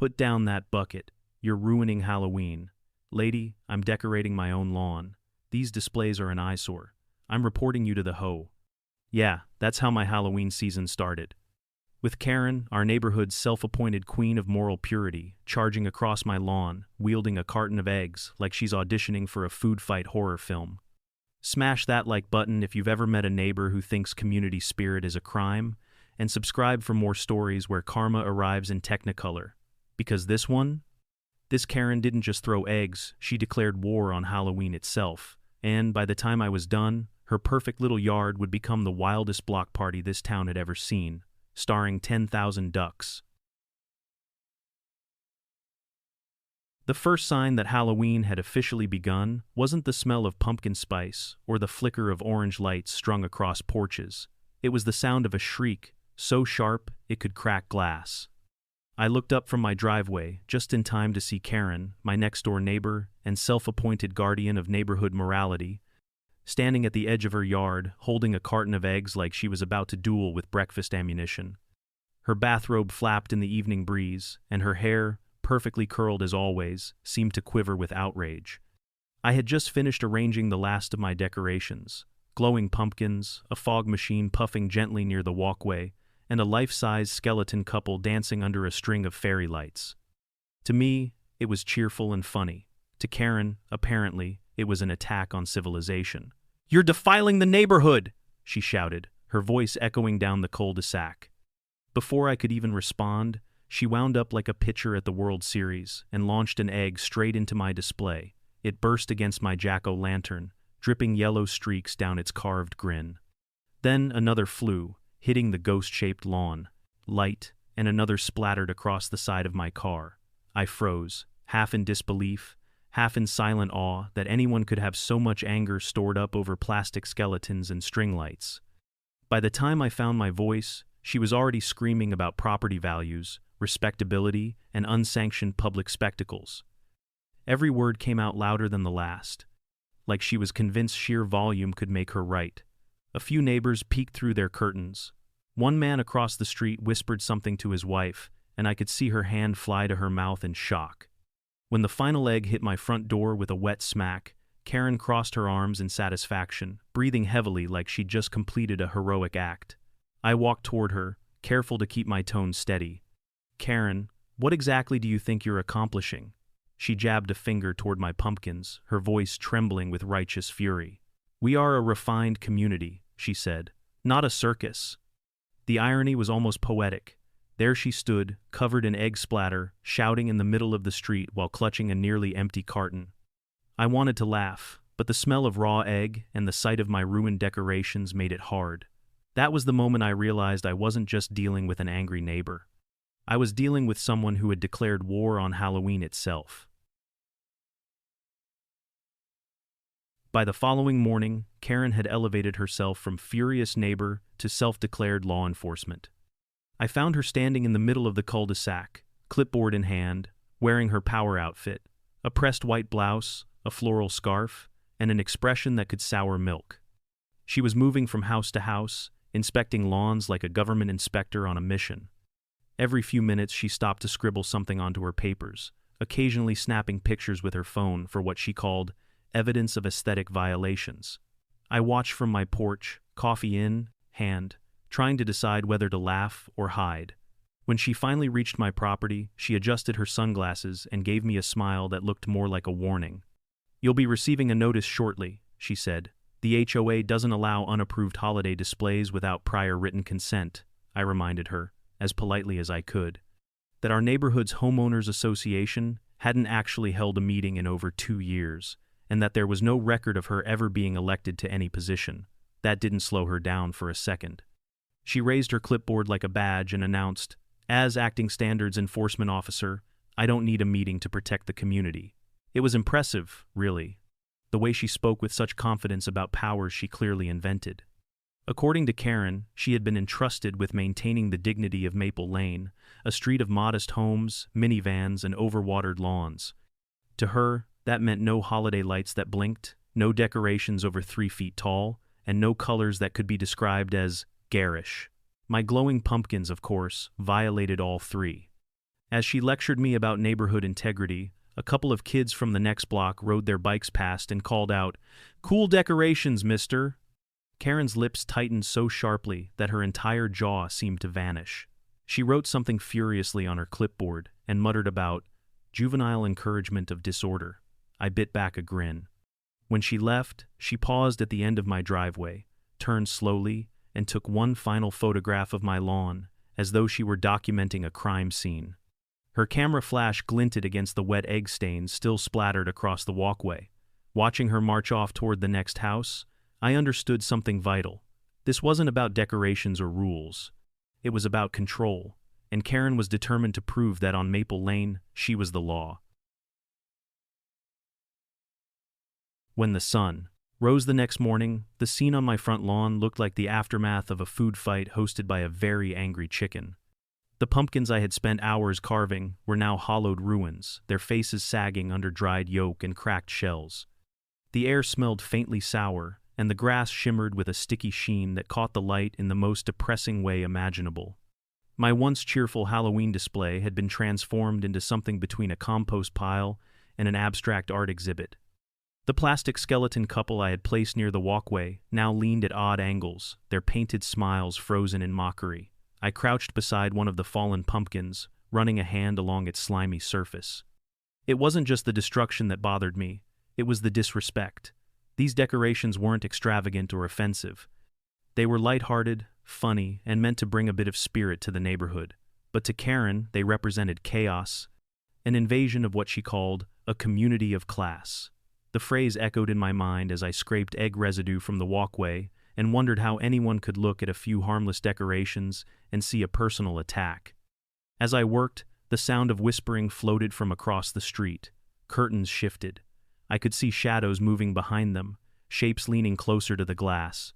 Put down that bucket. You're ruining Halloween. Lady, I'm decorating my own lawn. These displays are an eyesore. I'm reporting you to the hoe. Yeah, that's how my Halloween season started. With Karen, our neighborhood's self-appointed queen of moral purity, charging across my lawn, wielding a carton of eggs like she's auditioning for a food fight horror film. Smash that like button if you've ever met a neighbor who thinks community spirit is a crime, and subscribe for more stories where karma arrives in Technicolor. Because this Karen didn't just throw eggs, she declared war on Halloween itself, and by the time I was done, her perfect little yard would become the wildest block party this town had ever seen, starring 10,000 ducks. The first sign that Halloween had officially begun wasn't the smell of pumpkin spice or the flicker of orange lights strung across porches. It was the sound of a shriek, so sharp it could crack glass. I looked up from my driveway just in time to see Karen, my next-door neighbor and self-appointed guardian of neighborhood morality, standing at the edge of her yard, holding a carton of eggs like she was about to duel with breakfast ammunition. Her bathrobe flapped in the evening breeze, and her hair, perfectly curled as always, seemed to quiver with outrage. I had just finished arranging the last of my decorations: glowing pumpkins, a fog machine puffing gently near the walkway, and a life-size skeleton couple dancing under a string of fairy lights. To me, it was cheerful and funny. To Karen, apparently, it was an attack on civilization. "You're defiling the neighborhood!" she shouted, her voice echoing down the cul-de-sac. Before I could even respond, she wound up like a pitcher at the World Series and launched an egg straight into my display. It burst against my jack-o'-lantern, dripping yellow streaks down its carved grin. Then another flew, hitting the ghost-shaped lawn. Light, and another splattered across the side of my car. I froze, half in disbelief, half in silent awe that anyone could have so much anger stored up over plastic skeletons and string lights. By the time I found my voice, she was already screaming about property values, respectability, and unsanctioned public spectacles. Every word came out louder than the last, like she was convinced sheer volume could make her right. A few neighbors peeked through their curtains. One man across the street whispered something to his wife, and I could see her hand fly to her mouth in shock. When the final egg hit my front door with a wet smack, Karen crossed her arms in satisfaction, breathing heavily like she'd just completed a heroic act. I walked toward her, careful to keep my tone steady. "Karen, what exactly do you think you're accomplishing?" She jabbed a finger toward my pumpkins, her voice trembling with righteous fury. "We are a refined community," she said, "not a circus." The irony was almost poetic. There she stood, covered in egg splatter, shouting in the middle of the street while clutching a nearly empty carton. I wanted to laugh, but the smell of raw egg and the sight of my ruined decorations made it hard. That was the moment I realized I wasn't just dealing with an angry neighbor. I was dealing with someone who had declared war on Halloween itself. By the following morning, Karen had elevated herself from furious neighbor to self-declared law enforcement. I found her standing in the middle of the cul-de-sac, clipboard in hand, wearing her power outfit, a pressed white blouse, a floral scarf, and an expression that could sour milk. She was moving from house to house, inspecting lawns like a government inspector on a mission. Every few minutes she stopped to scribble something onto her papers, occasionally snapping pictures with her phone for what she called evidence of aesthetic violations. I watched from my porch, coffee in hand, trying to decide whether to laugh or hide. When she finally reached my property, she adjusted her sunglasses and gave me a smile that looked more like a warning. "You'll be receiving a notice shortly," she said. "The HOA doesn't allow unapproved holiday displays without prior written consent," I reminded her, as politely as I could. That our neighborhood's homeowners association hadn't actually held a meeting in over 2 years, and that there was no record of her ever being elected to any position. That didn't slow her down for a second. She raised her clipboard like a badge and announced, "As acting standards enforcement officer, I don't need a meeting to protect the community." It was impressive, really, the way she spoke with such confidence about powers she clearly invented. According to Karen, she had been entrusted with maintaining the dignity of Maple Lane, a street of modest homes, minivans, and overwatered lawns. To her, that meant no holiday lights that blinked, no decorations over 3 feet tall, and no colors that could be described as garish. My glowing pumpkins, of course, violated all three. As she lectured me about neighborhood integrity, a couple of kids from the next block rode their bikes past and called out, "Cool decorations, mister." Karen's lips tightened so sharply that her entire jaw seemed to vanish. She wrote something furiously on her clipboard and muttered about juvenile encouragement of disorder. I bit back a grin. When she left, she paused at the end of my driveway, turned slowly, and took one final photograph of my lawn, as though she were documenting a crime scene. Her camera flash glinted against the wet egg stains still splattered across the walkway. Watching her march off toward the next house, I understood something vital. This wasn't about decorations or rules. It was about control, and Karen was determined to prove that on Maple Lane, she was the law. When the sun rose the next morning, the scene on my front lawn looked like the aftermath of a food fight hosted by a very angry chicken. The pumpkins I had spent hours carving were now hollowed ruins, their faces sagging under dried yolk and cracked shells. The air smelled faintly sour, and the grass shimmered with a sticky sheen that caught the light in the most depressing way imaginable. My once cheerful Halloween display had been transformed into something between a compost pile and an abstract art exhibit. The plastic skeleton couple I had placed near the walkway now leaned at odd angles, their painted smiles frozen in mockery. I crouched beside one of the fallen pumpkins, running a hand along its slimy surface. It wasn't just the destruction that bothered me, it was the disrespect. These decorations weren't extravagant or offensive. They were lighthearted, funny, and meant to bring a bit of spirit to the neighborhood. But to Karen, they represented chaos, an invasion of what she called a community of class. The phrase echoed in my mind as I scraped egg residue from the walkway and wondered how anyone could look at a few harmless decorations and see a personal attack. As I worked, the sound of whispering floated from across the street. Curtains shifted. I could see shadows moving behind them, shapes leaning closer to the glass.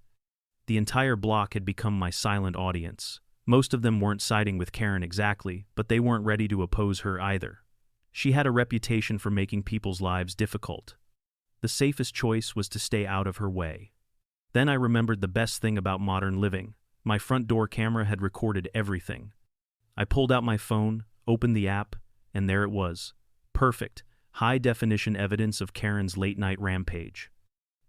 The entire block had become my silent audience. Most of them weren't siding with Karen exactly, but they weren't ready to oppose her either. She had a reputation for making people's lives difficult. The safest choice was to stay out of her way. Then I remembered the best thing about modern living. My front door camera had recorded everything. I pulled out my phone, opened the app, and there it was. Perfect, high-definition evidence of Karen's late-night rampage.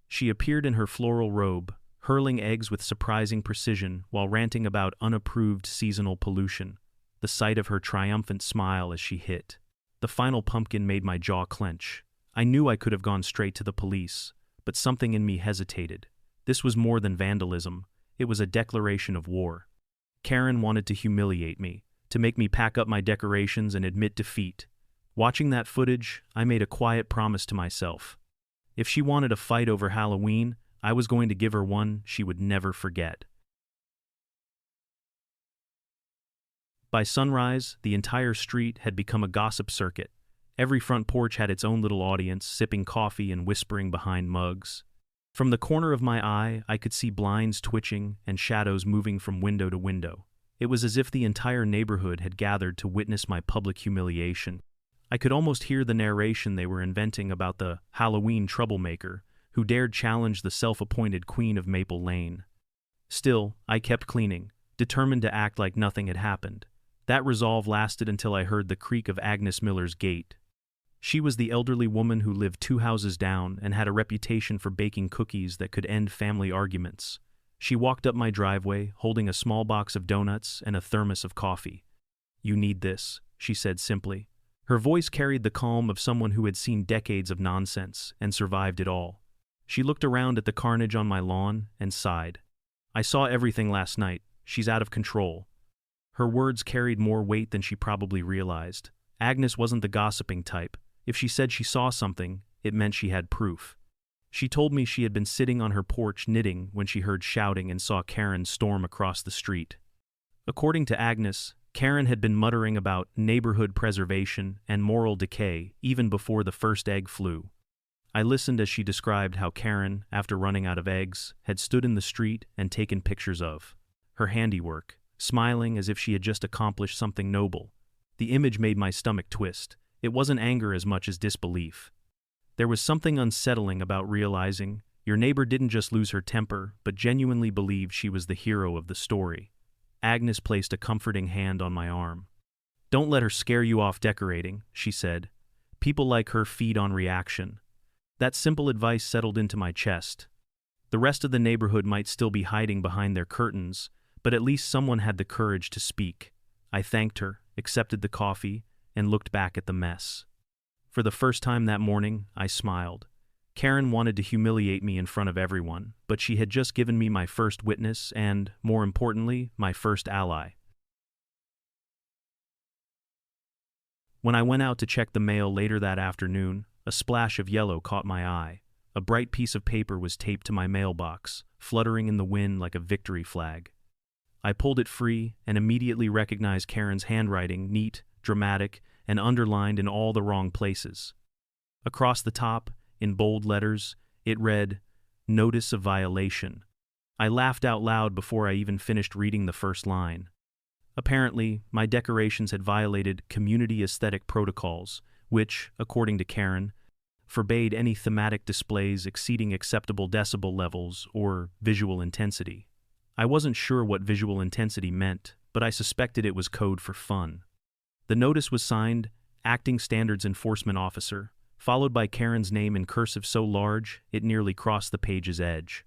She appeared in her floral robe, hurling eggs with surprising precision while ranting about unapproved seasonal pollution. The sight of her triumphant smile as she hit the final pumpkin made my jaw clench. I knew I could have gone straight to the police, but something in me hesitated. This was more than vandalism. It was a declaration of war. Karen wanted to humiliate me, to make me pack up my decorations and admit defeat. Watching that footage, I made a quiet promise to myself. If she wanted a fight over Halloween, I was going to give her one she would never forget. By sunrise, the entire street had become a gossip circuit. Every front porch had its own little audience, sipping coffee and whispering behind mugs. From the corner of my eye, I could see blinds twitching and shadows moving from window to window. It was as if the entire neighborhood had gathered to witness my public humiliation. I could almost hear the narration they were inventing about the Halloween troublemaker who dared challenge the self-appointed queen of Maple Lane. Still, I kept cleaning, determined to act like nothing had happened. That resolve lasted until I heard the creak of Agnes Miller's gate. She was the elderly woman who lived 2 houses down and had a reputation for baking cookies that could end family arguments. She walked up my driveway, holding a small box of donuts and a thermos of coffee. "You need this," she said simply. Her voice carried the calm of someone who had seen decades of nonsense and survived it all. She looked around at the carnage on my lawn and sighed. "I saw everything last night. She's out of control." Her words carried more weight than she probably realized. Agnes wasn't the gossiping type. If she said she saw something, it meant she had proof. She told me she had been sitting on her porch knitting when she heard shouting and saw Karen storm across the street. According to Agnes, Karen had been muttering about neighborhood preservation and moral decay even before the first egg flew. I listened as she described how Karen, after running out of eggs, had stood in the street and taken pictures of her handiwork, smiling as if she had just accomplished something noble. The image made my stomach twist. It wasn't anger as much as disbelief. There was something unsettling about realizing your neighbor didn't just lose her temper, but genuinely believed she was the hero of the story. Agnes placed a comforting hand on my arm. Don't let her scare you off decorating, she said. People like her feed on reaction. That simple advice settled into my chest. The rest of the neighborhood might still be hiding behind their curtains, but at least someone had the courage to speak. I thanked her, accepted the coffee, and looked back at the mess. For the first time that morning, I smiled. Karen wanted to humiliate me in front of everyone, but she had just given me my first witness and, more importantly, my first ally. When I went out to check the mail later that afternoon, a splash of yellow caught my eye. A bright piece of paper was taped to my mailbox, fluttering in the wind like a victory flag. I pulled it free and immediately recognized Karen's handwriting, neat, dramatic, and underlined in all the wrong places. Across the top, in bold letters, it read, "Notice of violation." I laughed out loud before I even finished reading the first line. Apparently, my decorations had violated community aesthetic protocols, which, according to Karen, forbade any thematic displays exceeding acceptable decibel levels or visual intensity. I wasn't sure what visual intensity meant, but I suspected it was code for fun. The notice was signed, Acting Standards Enforcement Officer, followed by Karen's name in cursive so large it nearly crossed the page's edge.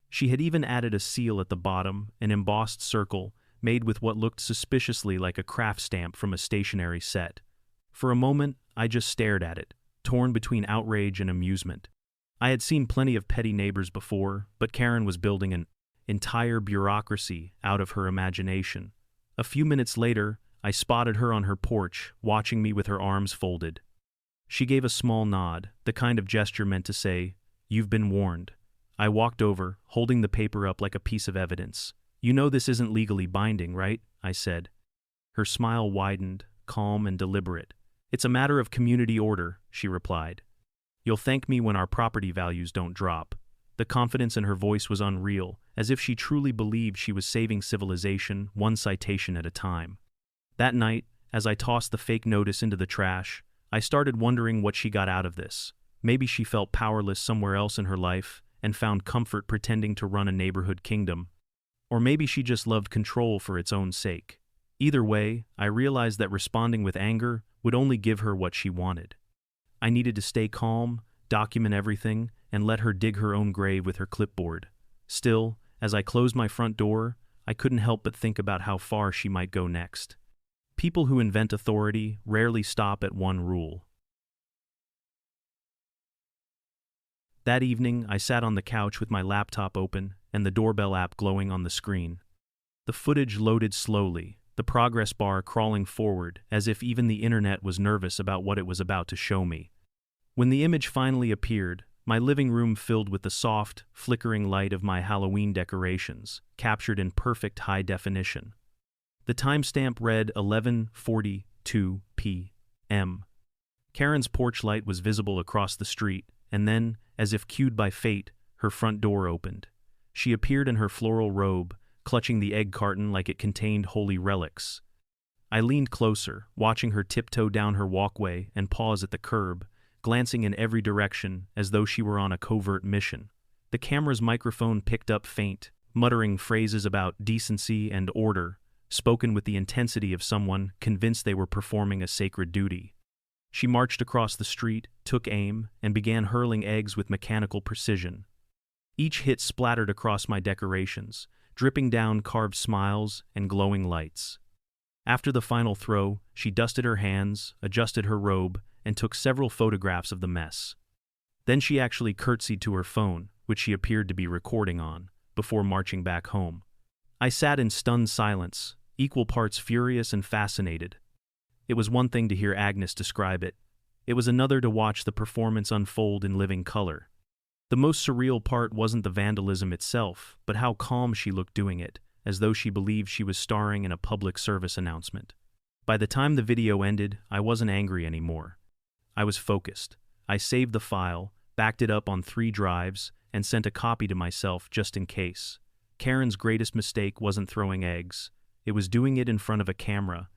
She had even added a seal at the bottom, an embossed circle, made with what looked suspiciously like a craft stamp from a stationery set. For a moment, I just stared at it, torn between outrage and amusement. I had seen plenty of petty neighbors before, but Karen was building an entire bureaucracy out of her imagination. A few minutes later, I spotted her on her porch, watching me with her arms folded. She gave a small nod, the kind of gesture meant to say, "You've been warned." I walked over, holding the paper up like a piece of evidence. "You know this isn't legally binding, right?" I said. Her smile widened, calm and deliberate. "It's a matter of community order," she replied. "You'll thank me when our property values don't drop." The confidence in her voice was unreal, as if she truly believed she was saving civilization one citation at a time. That night, as I tossed the fake notice into the trash, I started wondering what she got out of this. Maybe she felt powerless somewhere else in her life and found comfort pretending to run a neighborhood kingdom. Or maybe she just loved control for its own sake. Either way, I realized that responding with anger would only give her what she wanted. I needed to stay calm, document everything, and let her dig her own grave with her clipboard. Still, as I closed my front door, I couldn't help but think about how far she might go next. People who invent authority rarely stop at one rule. That evening, I sat on the couch with my laptop open and the doorbell app glowing on the screen. The footage loaded slowly, the progress bar crawling forward as if even the internet was nervous about what it was about to show me. When the image finally appeared, my living room filled with the soft, flickering light of my Halloween decorations, captured in perfect high definition. The timestamp read 11:42 p.m. Karen's porch light was visible across the street, and then, as if cued by fate, her front door opened. She appeared in her floral robe, clutching the egg carton like it contained holy relics. I leaned closer, watching her tiptoe down her walkway and pause at the curb, glancing in every direction as though she were on a covert mission. The camera's microphone picked up faint, muttering phrases about decency and order, spoken with the intensity of someone convinced they were performing a sacred duty. She marched across the street, took aim, and began hurling eggs with mechanical precision. Each hit splattered across my decorations, dripping down carved smiles and glowing lights. After the final throw, she dusted her hands, adjusted her robe, and took several photographs of the mess. Then she actually curtsied to her phone, which she appeared to be recording on, before marching back home. I sat in stunned silence, equal parts furious and fascinated. It was one thing to hear Agnes describe it. It was another to watch the performance unfold in living color. The most surreal part wasn't the vandalism itself, but how calm she looked doing it, as though she believed she was starring in a public service announcement. By the time the video ended, I wasn't angry anymore. I was focused. I saved the file, backed it up on 3 drives, and sent a copy to myself just in case. Karen's greatest mistake wasn't throwing eggs. It was doing it in front of a camera.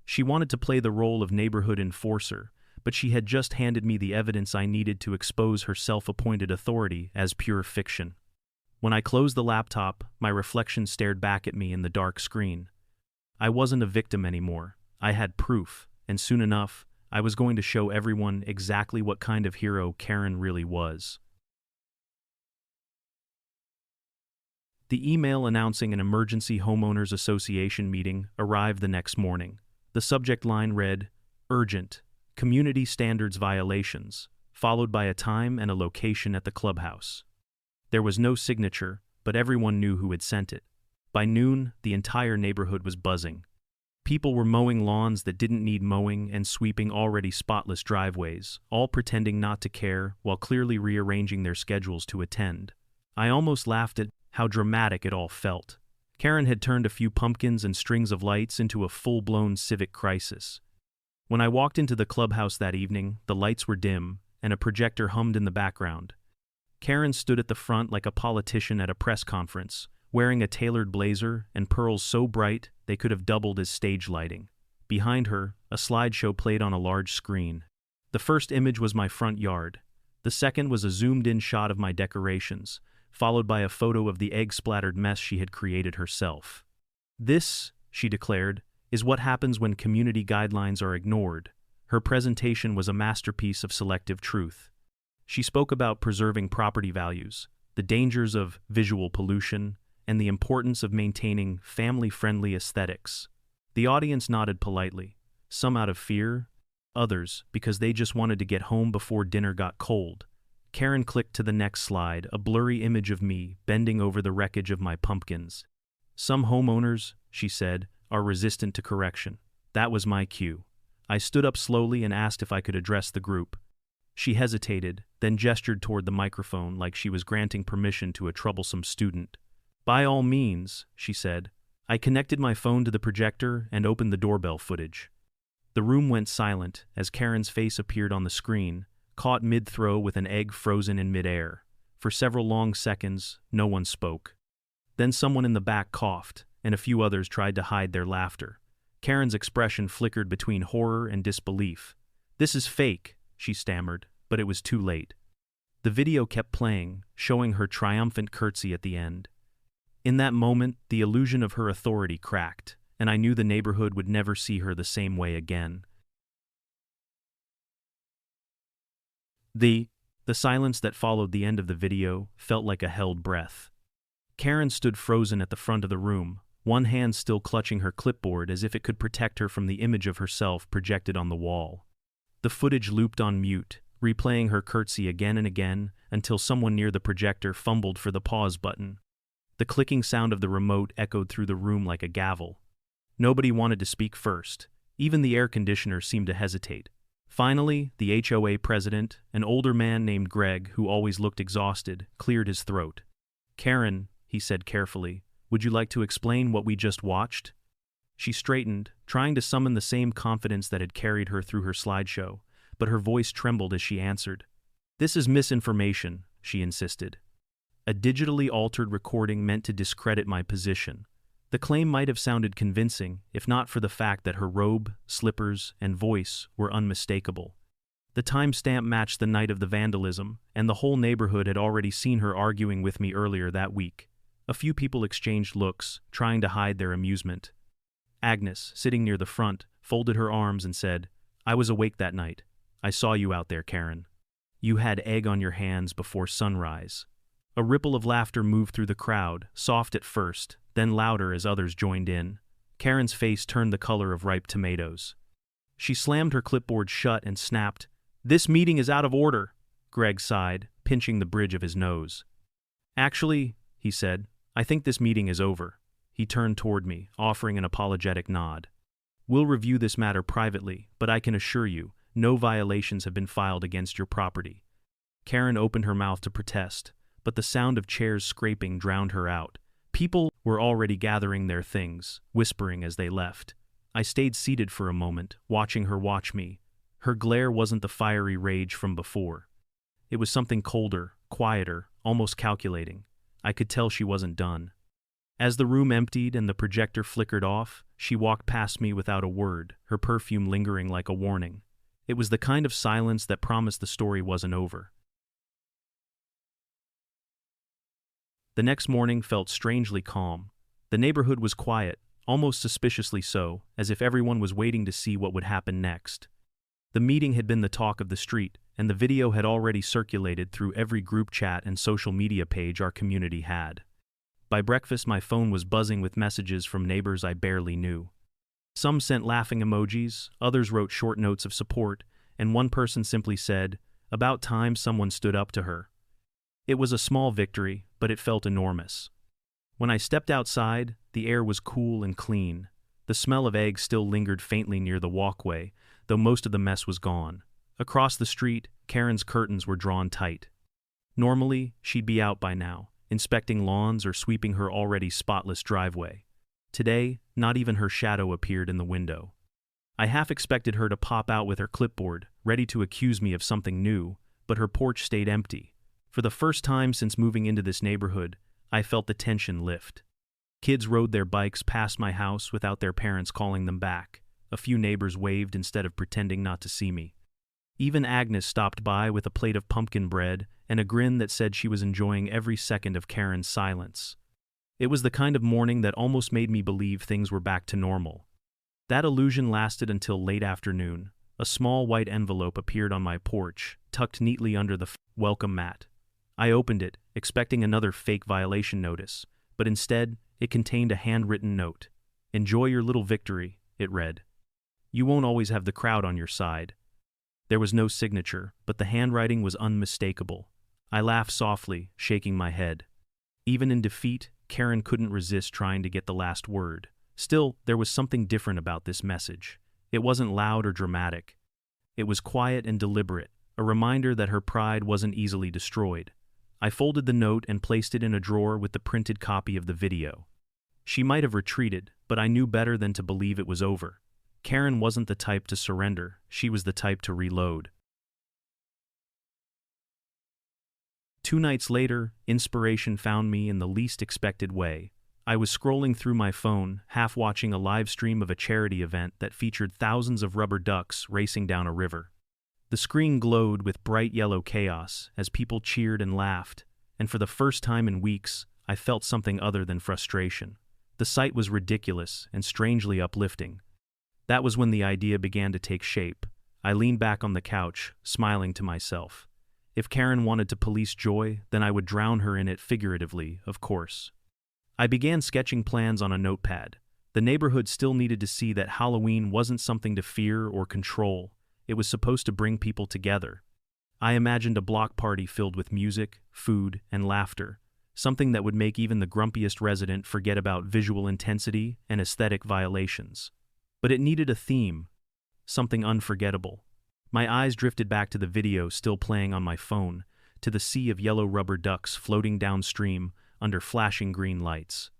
She wanted to play the role of neighborhood enforcer, but she had just handed me the evidence I needed to expose her self-appointed authority as pure fiction. When I closed the laptop, my reflection stared back at me in the dark screen. I wasn't a victim anymore. I had proof, and soon enough, I was going to show everyone exactly what kind of hero Karen really was. The email announcing an emergency homeowners association meeting arrived the next morning. The subject line read, "Urgent, community standards violations," followed by a time and a location at the clubhouse. There was no signature, but everyone knew who had sent it. By noon, the entire neighborhood was buzzing. People were mowing lawns that didn't need mowing and sweeping already spotless driveways, all pretending not to care while clearly rearranging their schedules to attend. I almost laughed at how dramatic it all felt. Karen had turned a few pumpkins and strings of lights into a full-blown civic crisis. When I walked into the clubhouse that evening, the lights were dim, and a projector hummed in the background. Karen stood at the front like a politician at a press conference, wearing a tailored blazer and pearls so bright they could have doubled as stage lighting. Behind her, a slideshow played on a large screen. The first image was my front yard. The second was a zoomed-in shot of my decorations, followed by a photo of the egg-splattered mess she had created herself. "This," she declared, "is what happens when community guidelines are ignored." Her presentation was a masterpiece of selective truth. She spoke about preserving property values, the dangers of visual pollution, and the importance of maintaining family-friendly aesthetics. The audience nodded politely, some out of fear, others because they just wanted to get home before dinner got cold. Karen clicked to the next slide, a blurry image of me bending over the wreckage of my pumpkins. "Some homeowners," she said, "are resistant to correction." That was my cue. I stood up slowly and asked if I could address the group. She hesitated, then gestured toward the microphone like she was granting permission to a troublesome student. "By all means," she said. I connected my phone to the projector and opened the doorbell footage. The room went silent as Karen's face appeared on the screen, caught mid-throw with an egg frozen in mid-air. For several long seconds, no one spoke. Then someone in the back coughed, and a few others tried to hide their laughter. Karen's expression flickered between horror and disbelief. "This is fake," she stammered, but it was too late. The video kept playing, showing her triumphant curtsy at the end. In that moment, the illusion of her authority cracked, and I knew the neighborhood would never see her the same way again. The silence that followed the end of the video felt like a held breath. Karen stood frozen at the front of the room, one hand still clutching her clipboard as if it could protect her from the image of herself projected on the wall. The footage looped on mute, replaying her curtsy again and again until someone near the projector fumbled for the pause button. The clicking sound of the remote echoed through the room like a gavel. Nobody wanted to speak first. Even the air conditioner seemed to hesitate. Finally, the HOA president, an older man named Greg who always looked exhausted, cleared his throat. "Karen," he said carefully, "would you like to explain what we just watched?" She straightened, trying to summon the same confidence that had carried her through her slideshow, but her voice trembled as she answered. "This is misinformation," she insisted. "A digitally altered recording meant to discredit my position." The claim might have sounded convincing, if not for the fact that her robe, slippers, and voice were unmistakable. The timestamp matched the night of the vandalism, and the whole neighborhood had already seen her arguing with me earlier that week. A few people exchanged looks, trying to hide their amusement. Agnes, sitting near the front, folded her arms and said, "I was awake that night. I saw you out there, Karen. You had egg on your hands before sunrise." A ripple of laughter moved through the crowd, soft at first, then louder as others joined in. Karen's face turned the color of ripe tomatoes. She slammed her clipboard shut and snapped, "This meeting is out of order," Greg sighed, pinching the bridge of his nose. "Actually," he said, "I think this meeting is over." He turned toward me, offering an apologetic nod. "We'll review this matter privately, but I can assure you, no violations have been filed against your property." Karen opened her mouth to protest, but the sound of chairs scraping drowned her out. People were already gathering their things, whispering as they left. I stayed seated for a moment, watching her watch me. Her glare wasn't the fiery rage from before. It was something colder, quieter, almost calculating. I could tell she wasn't done. As the room emptied and the projector flickered off, she walked past me without a word, her perfume lingering like a warning. It was the kind of silence that promised the story wasn't over. The next morning felt strangely calm. The neighborhood was quiet, almost suspiciously so, as if everyone was waiting to see what would happen next. The meeting had been the talk of the street, and the video had already circulated through every group chat and social media page our community had. By breakfast, my phone was buzzing with messages from neighbors I barely knew. Some sent laughing emojis, others wrote short notes of support, and one person simply said, "About time someone stood up to her." It was a small victory, but it felt enormous. When I stepped outside, the air was cool and clean. The smell of eggs still lingered faintly near the walkway, though most of the mess was gone. Across the street, Karen's curtains were drawn tight. Normally, she'd be out by now, inspecting lawns or sweeping her already spotless driveway. Today, not even her shadow appeared in the window. I half expected her to pop out with her clipboard, ready to accuse me of something new, but her porch stayed empty. For the first time since moving into this neighborhood, I felt the tension lift. Kids rode their bikes past my house without their parents calling them back. A few neighbors waved instead of pretending not to see me. Even Agnes stopped by with a plate of pumpkin bread and a grin that said she was enjoying every second of Karen's silence. It was the kind of morning that almost made me believe things were back to normal. That illusion lasted until late afternoon. A small white envelope appeared on my porch, tucked neatly under the welcome mat. I opened it, expecting another fake violation notice, but instead, it contained a handwritten note. "Enjoy your little victory," it read. "You won't always have the crowd on your side." There was no signature, but the handwriting was unmistakable. I laughed softly, shaking my head. Even in defeat, Karen couldn't resist trying to get the last word. Still, there was something different about this message. It wasn't loud or dramatic. It was quiet and deliberate, a reminder that her pride wasn't easily destroyed. I folded the note and placed it in a drawer with the printed copy of the video. She might have retreated, but I knew better than to believe it was over. Karen wasn't the type to surrender, she was the type to reload. 2 nights later, inspiration found me in the least expected way. I was scrolling through my phone, half watching a live stream of a charity event that featured thousands of rubber ducks racing down a river. The screen glowed with bright yellow chaos as people cheered and laughed, and for the first time in weeks, I felt something other than frustration. The sight was ridiculous and strangely uplifting. That was when the idea began to take shape. I leaned back on the couch, smiling to myself. If Karen wanted to police joy, then I would drown her in it figuratively, of course. I began sketching plans on a notepad. The neighborhood still needed to see that Halloween wasn't something to fear or control. It was supposed to bring people together. I imagined a block party filled with music, food, and laughter, something that would make even the grumpiest resident forget about visual intensity and aesthetic violations. But it needed a theme, something unforgettable. My eyes drifted back to the video still playing on my phone, to the sea of yellow rubber ducks floating downstream under flashing green lights.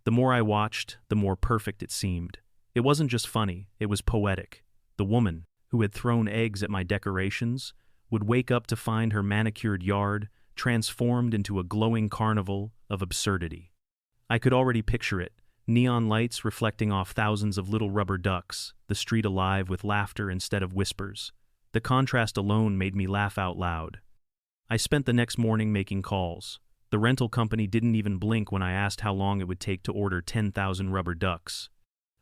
The more I watched, the more perfect it seemed. It wasn't just funny, it was poetic. The woman, who had thrown eggs at my decorations, would wake up to find her manicured yard transformed into a glowing carnival of absurdity. I could already picture it, neon lights reflecting off thousands of little rubber ducks, the street alive with laughter instead of whispers. The contrast alone made me laugh out loud. I spent the next morning making calls. The rental company didn't even blink when I asked how long it would take to order 10,000 rubber ducks.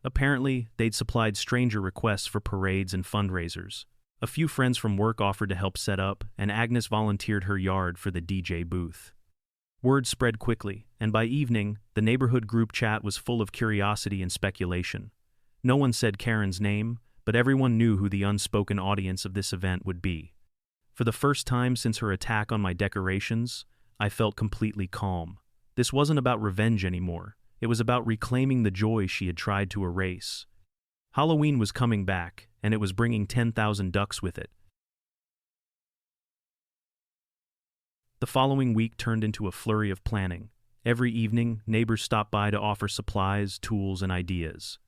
Apparently, they'd supplied stranger requests for parades and fundraisers. A few friends from work offered to help set up, and Agnes volunteered her yard for the DJ booth. Word spread quickly, and by evening, the neighborhood group chat was full of curiosity and speculation. No one said Karen's name, but everyone knew who the unspoken audience of this event would be. For the first time since her attack on my decorations, I felt completely calm. This wasn't about revenge anymore. It was about reclaiming the joy she had tried to erase. Halloween was coming back, and it was bringing 10,000 ducks with it. The following week turned into a flurry of planning. Every evening, neighbors stopped by to offer supplies, tools, and ideas.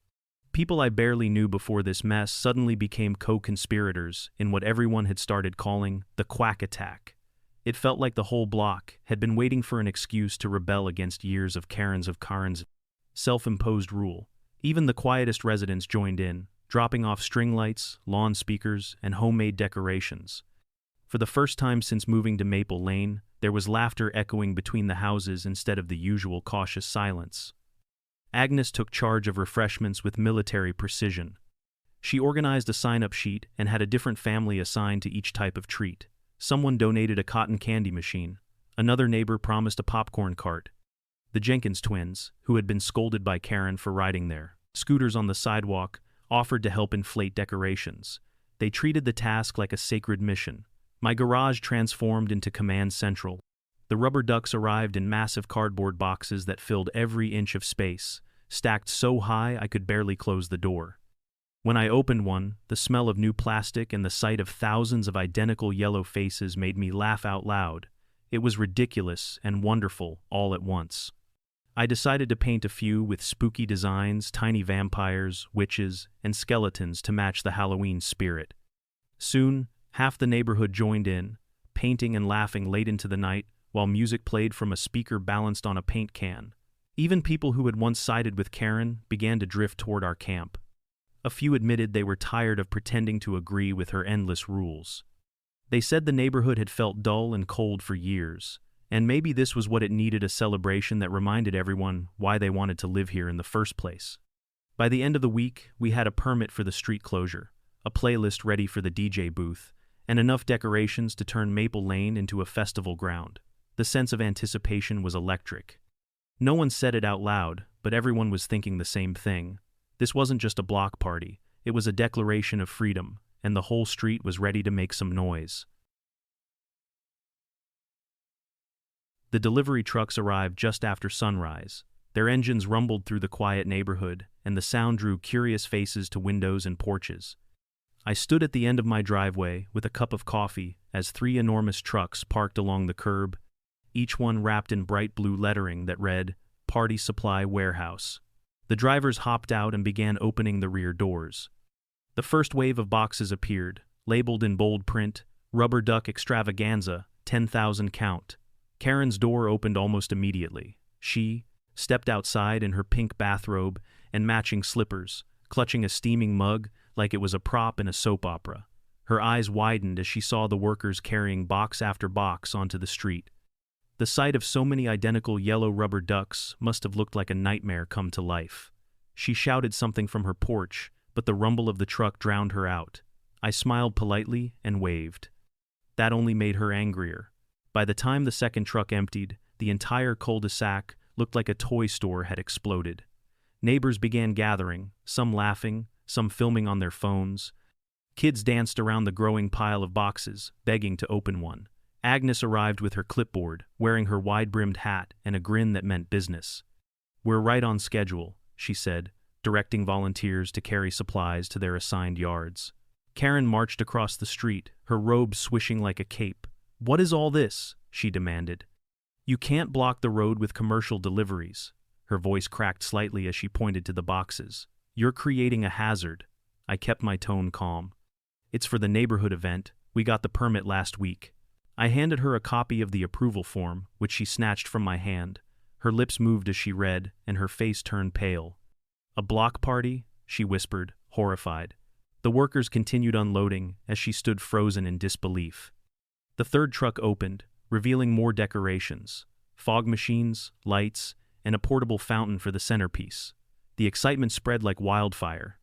People I barely knew before this mess suddenly became co-conspirators in what everyone had started calling the quack attack. It felt like the whole block had been waiting for an excuse to rebel against years of Karen's self-imposed rule. Even the quietest residents joined in, dropping off string lights, lawn speakers, and homemade decorations. For the first time since moving to Maple Lane, there was laughter echoing between the houses instead of the usual cautious silence. Agnes took charge of refreshments with military precision. She organized a sign-up sheet and had a different family assigned to each type of treat. Someone donated a cotton candy machine. Another neighbor promised a popcorn cart. The Jenkins twins, who had been scolded by Karen for riding their scooters on the sidewalk, offered to help inflate decorations. They treated the task like a sacred mission. My garage transformed into command central. The rubber ducks arrived in massive cardboard boxes that filled every inch of space, stacked so high I could barely close the door. When I opened one, the smell of new plastic and the sight of thousands of identical yellow faces made me laugh out loud. It was ridiculous and wonderful all at once. I decided to paint a few with spooky designs, tiny vampires, witches, and skeletons to match the Halloween spirit. Soon, half the neighborhood joined in, painting and laughing late into the night, while music played from a speaker balanced on a paint can. Even people who had once sided with Karen began to drift toward our camp. A few admitted they were tired of pretending to agree with her endless rules. They said the neighborhood had felt dull and cold for years, and maybe this was what it needed, a celebration that reminded everyone why they wanted to live here in the first place. By the end of the week, we had a permit for the street closure, a playlist ready for the DJ booth, and enough decorations to turn Maple Lane into a festival ground. The sense of anticipation was electric. No one said it out loud, but everyone was thinking the same thing. This wasn't just a block party, it was a declaration of freedom, and the whole street was ready to make some noise. The delivery trucks arrived just after sunrise. Their engines rumbled through the quiet neighborhood, and the sound drew curious faces to windows and porches. I stood at the end of my driveway with a cup of coffee as 3 enormous trucks parked along the curb, each one wrapped in bright blue lettering that read, "Party Supply Warehouse." The drivers hopped out and began opening the rear doors. The first wave of boxes appeared, labeled in bold print, "Rubber Duck Extravaganza, 10,000 count." Karen's door opened almost immediately. She stepped outside in her pink bathrobe and matching slippers, clutching a steaming mug like it was a prop in a soap opera. Her eyes widened as she saw the workers carrying box after box onto the street. The sight of so many identical yellow rubber ducks must have looked like a nightmare come to life. She shouted something from her porch, but the rumble of the truck drowned her out. I smiled politely and waved. That only made her angrier. By the time the second truck emptied, the entire cul-de-sac looked like a toy store had exploded. Neighbors began gathering, some laughing, some filming on their phones. Kids danced around the growing pile of boxes, begging to open one. Agnes arrived with her clipboard, wearing her wide-brimmed hat and a grin that meant business. "We're right on schedule," she said, directing volunteers to carry supplies to their assigned yards. Karen marched across the street, her robe swishing like a cape. "What is all this?" she demanded. "You can't block the road with commercial deliveries." Her voice cracked slightly as she pointed to the boxes. "You're creating a hazard." I kept my tone calm. "It's for the neighborhood event. We got the permit last week." I handed her a copy of the approval form, which she snatched from my hand. Her lips moved as she read, and her face turned pale. "A block party?" she whispered, horrified. The workers continued unloading as she stood frozen in disbelief. The third truck opened, revealing more decorations, fog machines, lights, and a portable fountain for the centerpiece. The excitement spread like wildfire.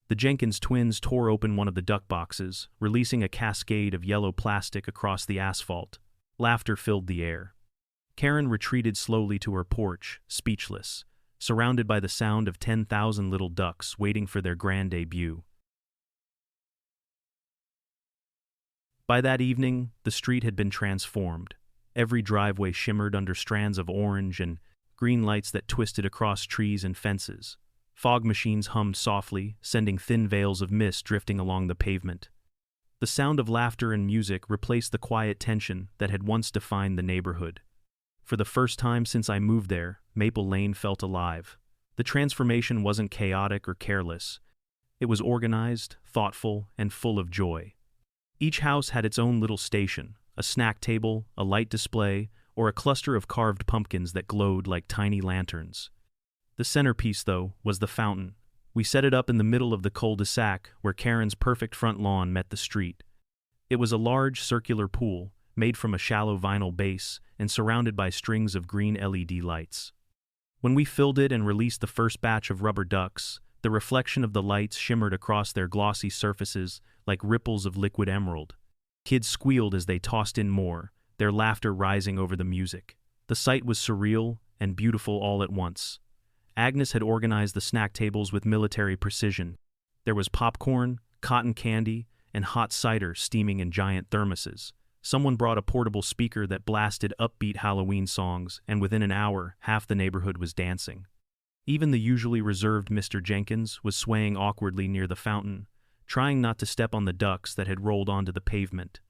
The Jenkins twins tore open one of the duck boxes, releasing a cascade of yellow plastic across the asphalt. Laughter filled the air. Karen retreated slowly to her porch, speechless, surrounded by the sound of 10,000 little ducks waiting for their grand debut. By that evening, the street had been transformed. Every driveway shimmered under strands of orange and green lights that twisted across trees and fences. Fog machines hummed softly, sending thin veils of mist drifting along the pavement. The sound of laughter and music replaced the quiet tension that had once defined the neighborhood. For the first time since I moved there, Maple Lane felt alive. The transformation wasn't chaotic or careless. It was organized, thoughtful, and full of joy. Each house had its own little station, a snack table, a light display, or a cluster of carved pumpkins that glowed like tiny lanterns. The centerpiece, though, was the fountain. We set it up in the middle of the cul-de-sac where Karen's perfect front lawn met the street. It was a large circular pool, made from a shallow vinyl base and surrounded by strings of green LED lights. When we filled it and released the first batch of rubber ducks, the reflection of the lights shimmered across their glossy surfaces like ripples of liquid emerald. Kids squealed as they tossed in more, their laughter rising over the music. The sight was surreal and beautiful all at once. Agnes had organized the snack tables with military precision. There was popcorn, cotton candy, and hot cider steaming in giant thermoses. Someone brought a portable speaker that blasted upbeat Halloween songs, and within an hour, half the neighborhood was dancing. Even the usually reserved Mr. Jenkins was swaying awkwardly near the fountain, trying not to step on the ducks that had rolled onto the pavement.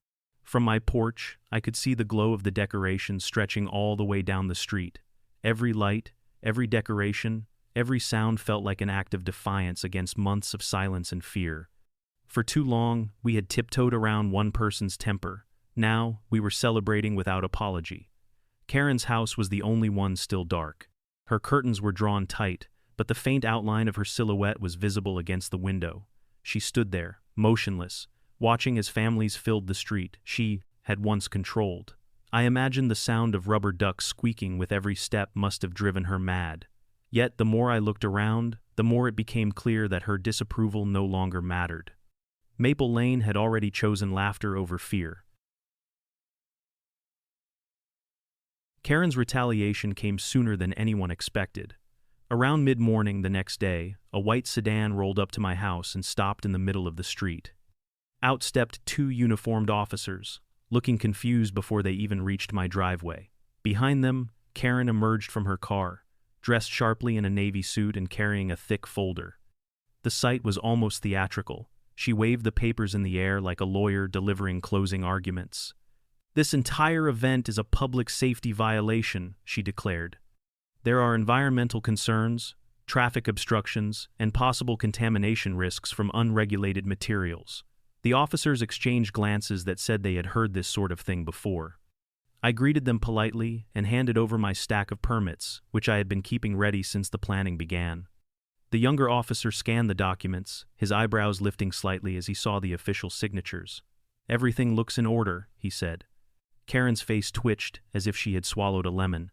From my porch, I could see the glow of the decorations stretching all the way down the street. Every light, every decoration, every sound felt like an act of defiance against months of silence and fear. For too long, we had tiptoed around one person's temper. Now, we were celebrating without apology. Karen's house was the only one still dark. Her curtains were drawn tight, but the faint outline of her silhouette was visible against the window. She stood there, motionless, watching as families filled the street she had once controlled. I imagined the sound of rubber ducks squeaking with every step must have driven her mad. Yet the more I looked around, the more it became clear that her disapproval no longer mattered. Maple Lane had already chosen laughter over fear. Karen's retaliation came sooner than anyone expected. Around mid-morning the next day, a white sedan rolled up to my house and stopped in the middle of the street. Out stepped two uniformed officers, looking confused before they even reached my driveway. Behind them, Karen emerged from her car, dressed sharply in a navy suit and carrying a thick folder. The sight was almost theatrical. She waved the papers in the air like a lawyer delivering closing arguments. "This entire event is a public safety violation," she declared. "There are environmental concerns, traffic obstructions, and possible contamination risks from unregulated materials." The officers exchanged glances that said they had heard this sort of thing before. I greeted them politely and handed over my stack of permits, which I had been keeping ready since the planning began. The younger officer scanned the documents, his eyebrows lifting slightly as he saw the official signatures. "Everything looks in order," he said. Karen's face twitched as if she had swallowed a lemon.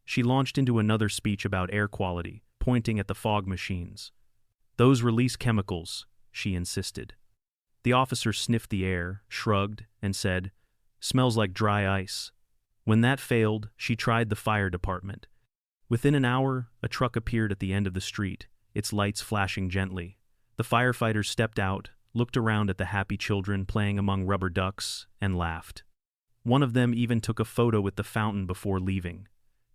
She launched into another speech about air quality, pointing at the fog machines. "Those release chemicals," she insisted. The officer sniffed the air, shrugged, and said, "Smells like dry ice." When that failed, she tried the fire department. Within an hour, a truck appeared at the end of the street, its lights flashing gently. The firefighters stepped out, looked around at the happy children playing among rubber ducks, and laughed. One of them even took a photo with the fountain before leaving.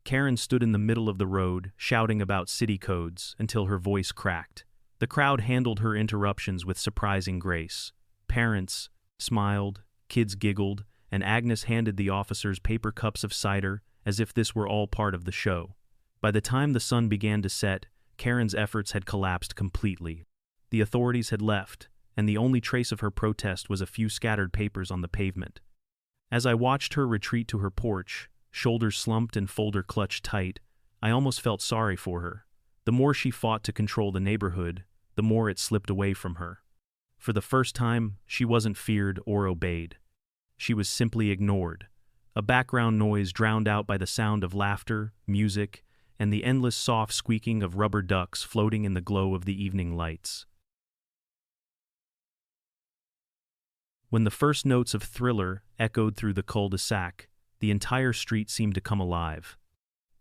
Karen stood in the middle of the road, shouting about city codes, until her voice cracked. The crowd handled her interruptions with surprising grace. Parents smiled, kids giggled, and Agnes handed the officers paper cups of cider as if this were all part of the show. By the time the sun began to set, Karen's efforts had collapsed completely. The authorities had left, and the only trace of her protest was a few scattered papers on the pavement. As I watched her retreat to her porch, shoulders slumped and folder clutched tight, I almost felt sorry for her. The more she fought to control the neighborhood, the more it slipped away from her. For the first time, she wasn't feared or obeyed. She was simply ignored, a background noise drowned out by the sound of laughter, music, and the endless soft squeaking of rubber ducks floating in the glow of the evening lights. When the first notes of Thriller echoed through the cul-de-sac, the entire street seemed to come alive.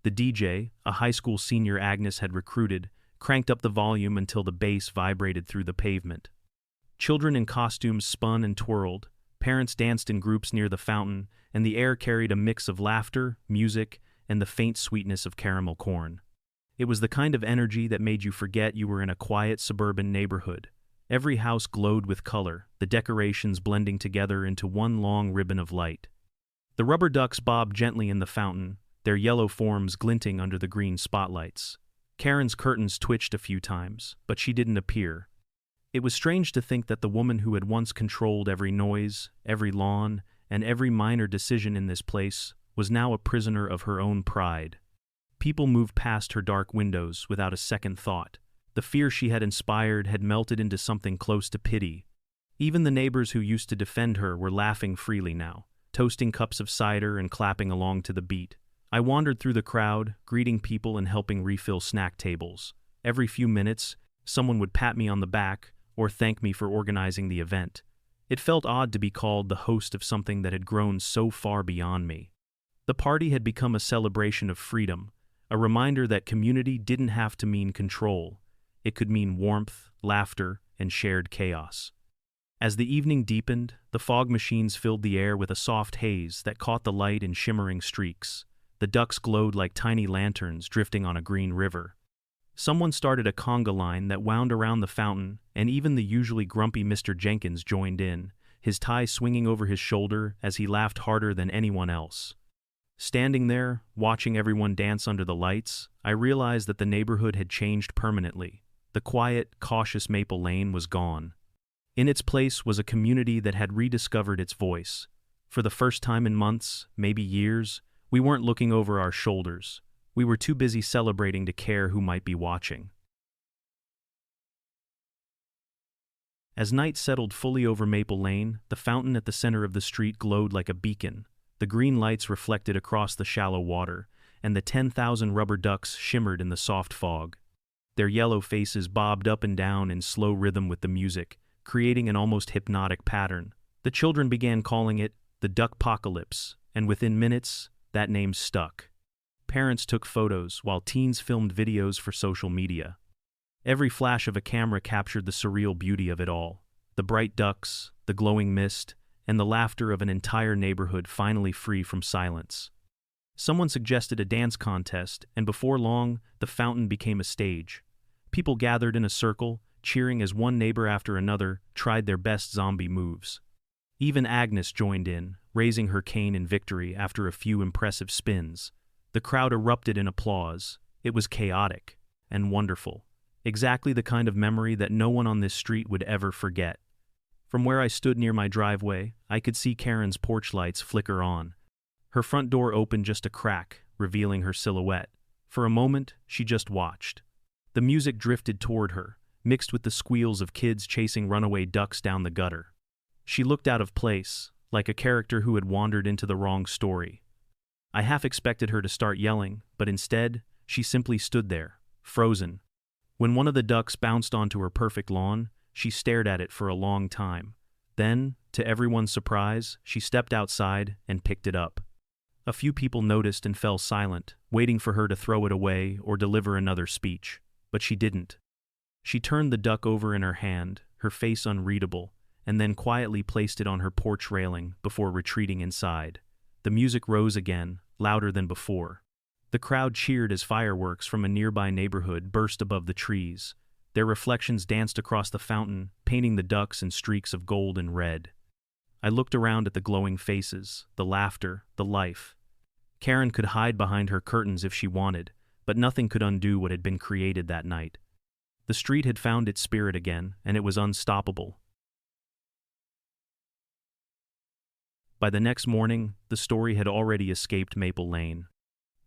The DJ, a high school senior Agnes had recruited, cranked up the volume until the bass vibrated through the pavement. Children in costumes spun and twirled, parents danced in groups near the fountain, and the air carried a mix of laughter, music, and the faint sweetness of caramel corn. It was the kind of energy that made you forget you were in a quiet suburban neighborhood. Every house glowed with color, the decorations blending together into one long ribbon of light. The rubber ducks bobbed gently in the fountain, their yellow forms glinting under the green spotlights. Karen's curtains twitched a few times, but she didn't appear. It was strange to think that the woman who had once controlled every noise, every lawn, and every minor decision in this place was now a prisoner of her own pride. People moved past her dark windows without a second thought. The fear she had inspired had melted into something close to pity. Even the neighbors who used to defend her were laughing freely now, toasting cups of cider and clapping along to the beat. I wandered through the crowd, greeting people and helping refill snack tables. Every few minutes, someone would pat me on the back or thank me for organizing the event. It felt odd to be called the host of something that had grown so far beyond me. The party had become a celebration of freedom, a reminder that community didn't have to mean control. It could mean warmth, laughter, and shared chaos. As the evening deepened, the fog machines filled the air with a soft haze that caught the light in shimmering streaks. The ducks glowed like tiny lanterns drifting on a green river. Someone started a conga line that wound around the fountain, and even the usually grumpy Mr. Jenkins joined in, his tie swinging over his shoulder as he laughed harder than anyone else. Standing there, watching everyone dance under the lights, I realized that the neighborhood had changed permanently. The quiet, cautious Maple Lane was gone. In its place was a community that had rediscovered its voice. For the first time in months, maybe years, we weren't looking over our shoulders. We were too busy celebrating to care who might be watching. As night settled fully over Maple Lane, the fountain at the center of the street glowed like a beacon. The green lights reflected across the shallow water, and the 10,000 rubber ducks shimmered in the soft fog. Their yellow faces bobbed up and down in slow rhythm with the music, creating an almost hypnotic pattern. The children began calling it the Duckpocalypse, and within minutes, that name stuck. Parents took photos, while teens filmed videos for social media. Every flash of a camera captured the surreal beauty of it all. The bright ducks, the glowing mist, and the laughter of an entire neighborhood finally free from silence. Someone suggested a dance contest, and before long, the fountain became a stage. People gathered in a circle, cheering as one neighbor after another tried their best zombie moves. Even Agnes joined in, raising her cane in victory after a few impressive spins. The crowd erupted in applause. It was chaotic and wonderful. Exactly the kind of memory that no one on this street would ever forget. From where I stood near my driveway, I could see Karen's porch lights flicker on. Her front door opened just a crack, revealing her silhouette. For a moment, she just watched. The music drifted toward her, mixed with the squeals of kids chasing runaway ducks down the gutter. She looked out of place, like a character who had wandered into the wrong story. I half expected her to start yelling, but instead, she simply stood there, frozen. When one of the ducks bounced onto her perfect lawn, she stared at it for a long time. Then, to everyone's surprise, she stepped outside and picked it up. A few people noticed and fell silent, waiting for her to throw it away or deliver another speech. But she didn't. She turned the duck over in her hand, her face unreadable, and then quietly placed it on her porch railing before retreating inside. The music rose again, louder than before. The crowd cheered as fireworks from a nearby neighborhood burst above the trees. Their reflections danced across the fountain, painting the ducks in streaks of gold and red. I looked around at the glowing faces, the laughter, the life. Karen could hide behind her curtains if she wanted, but nothing could undo what had been created that night. The street had found its spirit again, and it was unstoppable. By the next morning, the story had already escaped Maple Lane.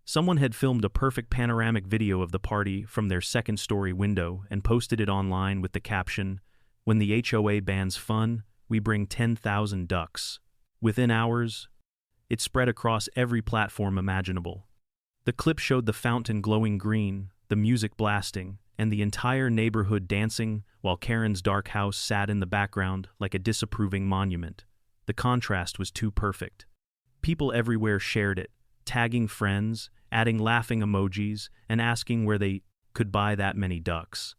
Someone had filmed a perfect panoramic video of the party from their second-story window and posted it online with the caption, "When the HOA bans fun, we bring 10,000 ducks." Within hours, it spread across every platform imaginable. The clip showed the fountain glowing green, the music blasting, and the entire neighborhood dancing while Karen's dark house sat in the background like a disapproving monument. The contrast was too perfect. People everywhere shared it, tagging friends, adding laughing emojis, and asking where they could buy that many ducks.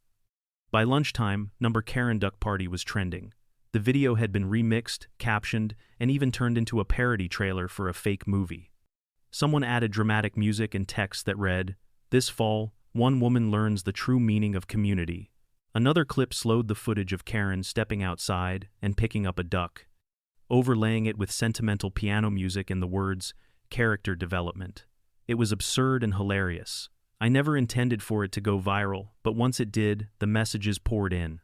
By lunchtime, Number Karen Duck Party was trending. The video had been remixed, captioned, and even turned into a parody trailer for a fake movie. Someone added dramatic music and text that read, "This fall, one woman learns the true meaning of community." Another clip slowed the footage of Karen stepping outside and picking up a duck, overlaying it with sentimental piano music and the words, "character development." It was absurd and hilarious. I never intended for it to go viral, but once it did, the messages poured in.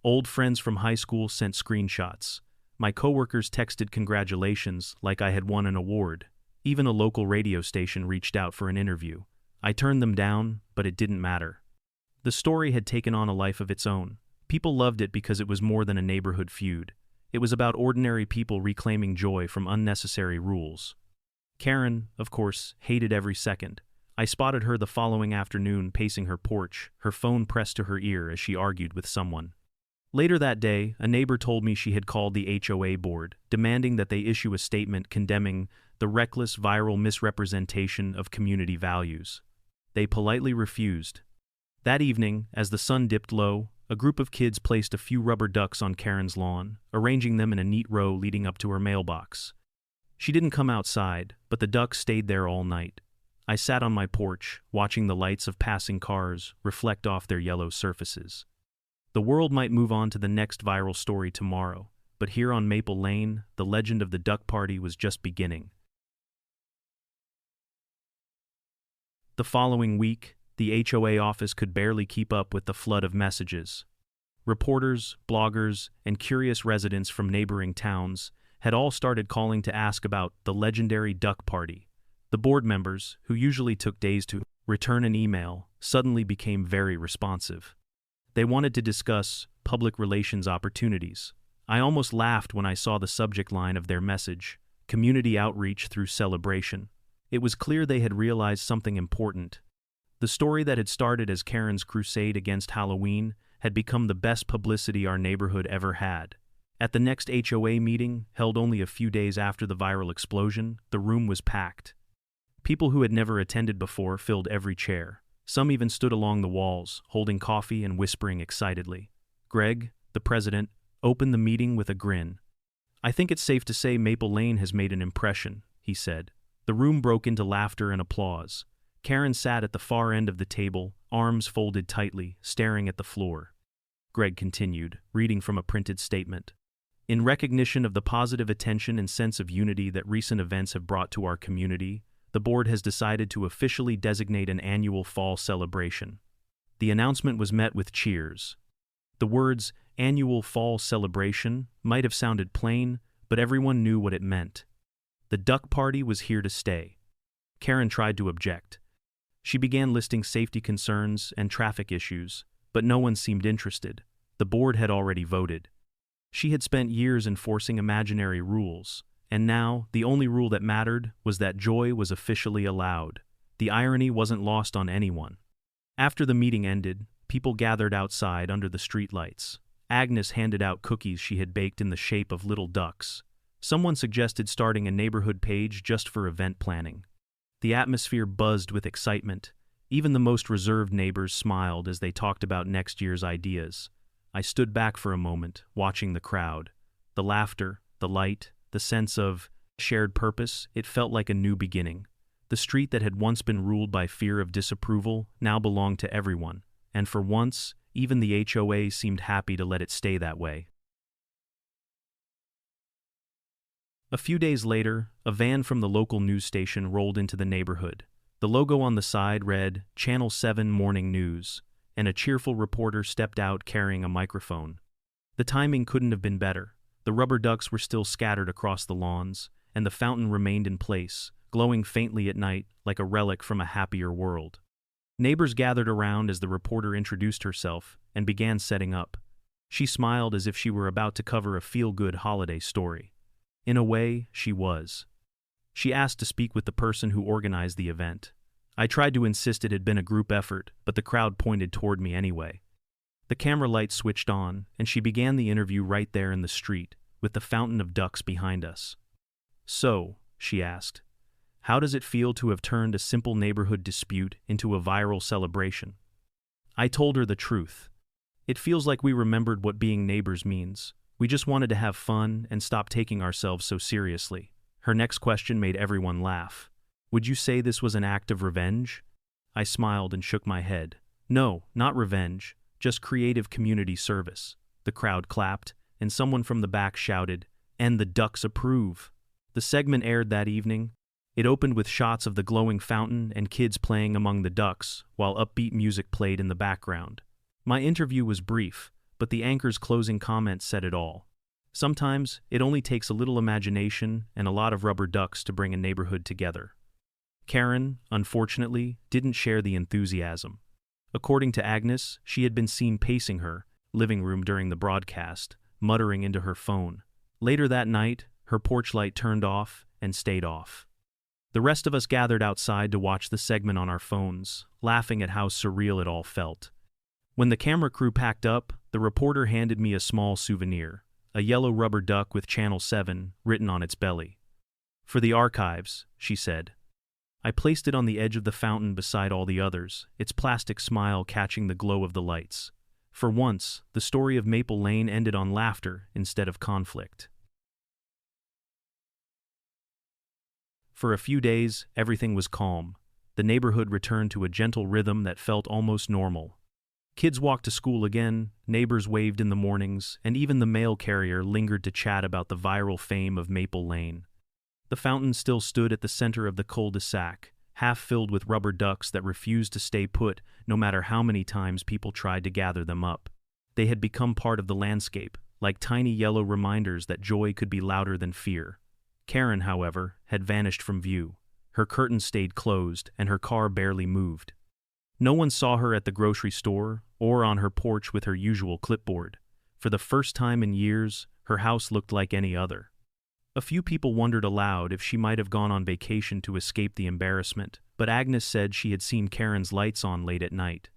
Old friends from high school sent screenshots. My coworkers texted congratulations like I had won an award. Even a local radio station reached out for an interview. I turned them down, but it didn't matter. The story had taken on a life of its own. People loved it because it was more than a neighborhood feud. It was about ordinary people reclaiming joy from unnecessary rules. Karen, of course, hated every second. I spotted her the following afternoon pacing her porch, her phone pressed to her ear as she argued with someone. Later that day, a neighbor told me she had called the HOA board, demanding that they issue a statement condemning the reckless viral misrepresentation of community values. They politely refused. That evening, as the sun dipped low, a group of kids placed a few rubber ducks on Karen's lawn, arranging them in a neat row leading up to her mailbox. She didn't come outside, but the ducks stayed there all night. I sat on my porch, watching the lights of passing cars reflect off their yellow surfaces. The world might move on to the next viral story tomorrow, but here on Maple Lane, the legend of the duck party was just beginning. The following week, the HOA office could barely keep up with the flood of messages. Reporters, bloggers, and curious residents from neighboring towns had all started calling to ask about the legendary duck party. The board members, who usually took days to return an email, suddenly became very responsive. They wanted to discuss public relations opportunities. I almost laughed when I saw the subject line of their message, community outreach through celebration. It was clear they had realized something important. The story that had started as Karen's crusade against Halloween had become the best publicity our neighborhood ever had. At the next HOA meeting, held only a few days after the viral explosion, the room was packed. People who had never attended before filled every chair. Some even stood along the walls, holding coffee and whispering excitedly. Greg, the president, opened the meeting with a grin. "I think it's safe to say Maple Lane has made an impression," he said. The room broke into laughter and applause. Karen sat at the far end of the table, arms folded tightly, staring at the floor. Greg continued, reading from a printed statement. "In recognition of the positive attention and sense of unity that recent events have brought to our community, the board has decided to officially designate an annual fall celebration." The announcement was met with cheers. The words, "annual fall celebration," might have sounded plain, but everyone knew what it meant. The duck party was here to stay. Karen tried to object. She began listing safety concerns and traffic issues, but no one seemed interested. The board had already voted. She had spent years enforcing imaginary rules, and now the only rule that mattered was that joy was officially allowed. The irony wasn't lost on anyone. After the meeting ended, people gathered outside under the streetlights. Agnes handed out cookies she had baked in the shape of little ducks. Someone suggested starting a neighborhood page just for event planning. The atmosphere buzzed with excitement. Even the most reserved neighbors smiled as they talked about next year's ideas. I stood back for a moment, watching the crowd. The laughter, the light, the sense of shared purpose, it felt like a new beginning. The street that had once been ruled by fear of disapproval now belonged to everyone, and for once, even the HOA seemed happy to let it stay that way. A few days later, a van from the local news station rolled into the neighborhood. The logo on the side read, Channel 7 Morning News, and a cheerful reporter stepped out carrying a microphone. The timing couldn't have been better. The rubber ducks were still scattered across the lawns, and the fountain remained in place, glowing faintly at night like a relic from a happier world. Neighbors gathered around as the reporter introduced herself and began setting up. She smiled as if she were about to cover a feel-good holiday story. In a way, she was. She asked to speak with the person who organized the event. I tried to insist it had been a group effort, but the crowd pointed toward me anyway. The camera light switched on, and she began the interview right there in the street, with the fountain of ducks behind us. "So," she asked, "how does it feel to have turned a simple neighborhood dispute into a viral celebration?" I told her the truth. It feels like we remembered what being neighbors means. We just wanted to have fun and stop taking ourselves so seriously. Her next question made everyone laugh. "Would you say this was an act of revenge?" I smiled and shook my head. "No, not revenge, just creative community service." The crowd clapped, and someone from the back shouted, "And the ducks approve." The segment aired that evening. It opened with shots of the glowing fountain and kids playing among the ducks, while upbeat music played in the background. My interview was brief, but the anchor's closing comment said it all. Sometimes, it only takes a little imagination and a lot of rubber ducks to bring a neighborhood together. Karen, unfortunately, didn't share the enthusiasm. According to Agnes, she had been seen pacing her living room during the broadcast, muttering into her phone. Later that night, her porch light turned off and stayed off. The rest of us gathered outside to watch the segment on our phones, laughing at how surreal it all felt. When the camera crew packed up, the reporter handed me a small souvenir, a yellow rubber duck with Channel 7 written on its belly. "For the archives," she said. I placed it on the edge of the fountain beside all the others, its plastic smile catching the glow of the lights. For once, the story of Maple Lane ended on laughter instead of conflict. For a few days, everything was calm. The neighborhood returned to a gentle rhythm that felt almost normal. Kids walked to school again, neighbors waved in the mornings, and even the mail carrier lingered to chat about the viral fame of Maple Lane. The fountain still stood at the center of the cul-de-sac, half filled with rubber ducks that refused to stay put no matter how many times people tried to gather them up. They had become part of the landscape, like tiny yellow reminders that joy could be louder than fear. Karen, however, had vanished from view. Her curtains stayed closed, and her car barely moved. No one saw her at the grocery store or on her porch with her usual clipboard. For the first time in years, her house looked like any other. A few people wondered aloud if she might have gone on vacation to escape the embarrassment, but Agnes said she had seen Karen's lights on late at night.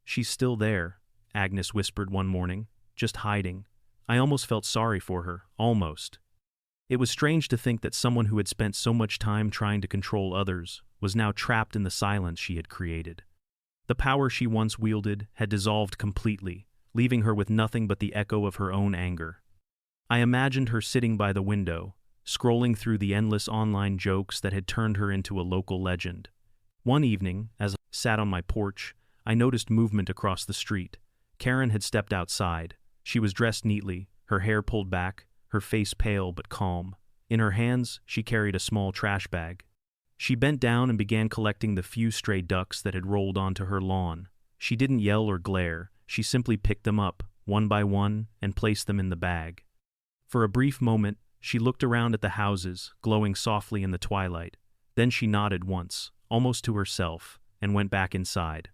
"She's still there," Agnes whispered one morning, "just hiding." I almost felt sorry for her, almost. It was strange to think that someone who had spent so much time trying to control others was now trapped in the silence she had created. The power she once wielded had dissolved completely, leaving her with nothing but the echo of her own anger. I imagined her sitting by the window, scrolling through the endless online jokes that had turned her into a local legend. One evening, as I sat on my porch, I noticed movement across the street. Karen had stepped outside. She was dressed neatly, her hair pulled back, her face pale but calm. In her hands, she carried a small trash bag. She bent down and began collecting the few stray ducks that had rolled onto her lawn. She didn't yell or glare, she simply picked them up, one by one, and placed them in the bag. For a brief moment, she looked around at the houses, glowing softly in the twilight. Then she nodded once, almost to herself, and went back inside.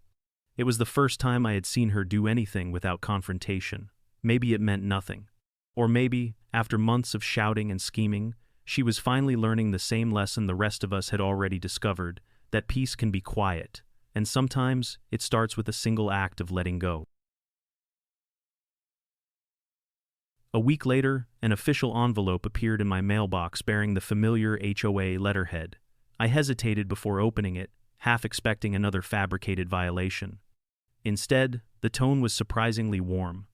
It was the first time I had seen her do anything without confrontation. Maybe it meant nothing. Or maybe, after months of shouting and scheming, she was finally learning the same lesson the rest of us had already discovered, that peace can be quiet, and sometimes it starts with a single act of letting go. A week later, an official envelope appeared in my mailbox bearing the familiar HOA letterhead. I hesitated before opening it, half expecting another fabricated violation. Instead, the tone was surprisingly warm.